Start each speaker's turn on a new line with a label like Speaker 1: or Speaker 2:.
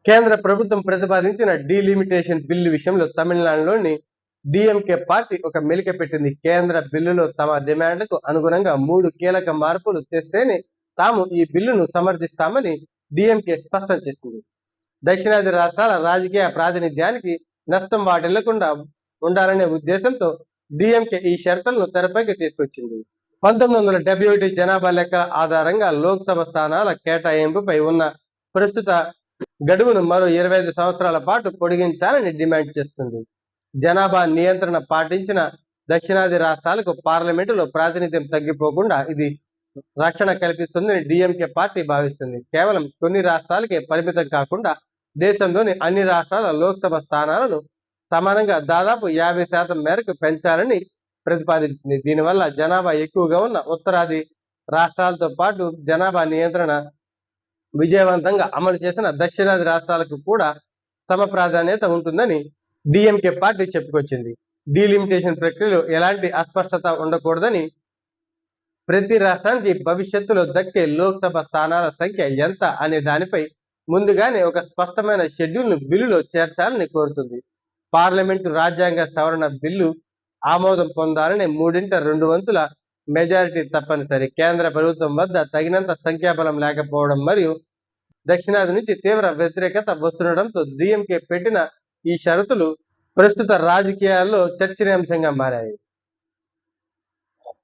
Speaker 1: కేంద్ర ప్రభుత్వం ప్రతిపాదించిన డీలిమిటేషన్ బిల్లు విషయంలో తమిళనాడులోని డిఎంకే పార్టీ ఒక మెలిక పెట్టింది. కేంద్ర బిల్లులో తమ డిమాండ్లకు అనుగుణంగా 3 కీలక మార్పులు తెస్తేనే తాము ఈ బిల్లును సమర్థిస్తామని డిఎంకే స్పష్టం చేసింది. దక్షిణాది రాష్ట్రాల రాజకీయ ప్రాతినిధ్యానికి నష్టం వాటిల్లకుండా ఉండాలనే ఉద్దేశంతో డిఎంకే ఈ షరతులను తెరపైకి తీసుకొచ్చింది. 1971 జనాభా లెక్కల ఆధారంగా లోక్సభ స్థానాల కేటాయింపుపై ఉన్న ప్రస్తుత గడువును మరో 25 సంవత్సరాల పాటు పొడిగించాలని డిమాండ్ చేస్తుంది. జనాభా నియంత్రణ పాటించిన దక్షిణాది రాష్ట్రాలకు పార్లమెంటులో ప్రాతినిధ్యం తగ్గిపోకుండా ఇది రక్షణ కల్పిస్తుందని డిఎంకే పార్టీ భావిస్తుంది. కేవలం కొన్ని రాష్ట్రాలకే పరిమితం కాకుండా దేశంలోని అన్ని రాష్ట్రాల లోక్సభ స్థానాలను సమానంగా దాదాపు 50% మేరకు పెంచాలని ప్రతిపాదించింది. దీనివల్ల జనాభా ఎక్కువగా ఉన్న ఉత్తరాది రాష్ట్రాలతో పాటు జనాభా నియంత్రణ విజయవంతంగా అమలు చేసిన దక్షిణాది రాష్ట్రాలకు కూడా సమ ప్రాధాన్యత ఉంటుందని డిఎంకే పార్టీ చెప్పుకొచ్చింది. డీలిమిటేషన్ ప్రక్రియలో ఎలాంటి అస్పష్టత ఉండకూడదని, ప్రతి రాష్ట్రానికి భవిష్యత్తులో దక్కే లోక్సభ స్థానాల సంఖ్య ఎంత అనే దానిపై ముందుగానే ఒక స్పష్టమైన షెడ్యూల్ను బిల్లులో చేర్చాలని కోరుతుంది. పార్లమెంటు రాజ్యాంగ సవరణ బిల్లు ఆమోదం పొందాలనే 3/2 మెజారిటీ తప్పనిసరి. కేంద్ర ప్రభుత్వం వద్ద తగినంత సంఖ్యాబలం లేకపోవడం మరియు దక్షిణాది నుంచి తీవ్ర వ్యతిరేకత వస్తుండటంతో డిఎంకే పెట్టిన ఈ షరతులు ప్రస్తుత రాజకీయాల్లో చర్చనీయాంశంగా మారాయి.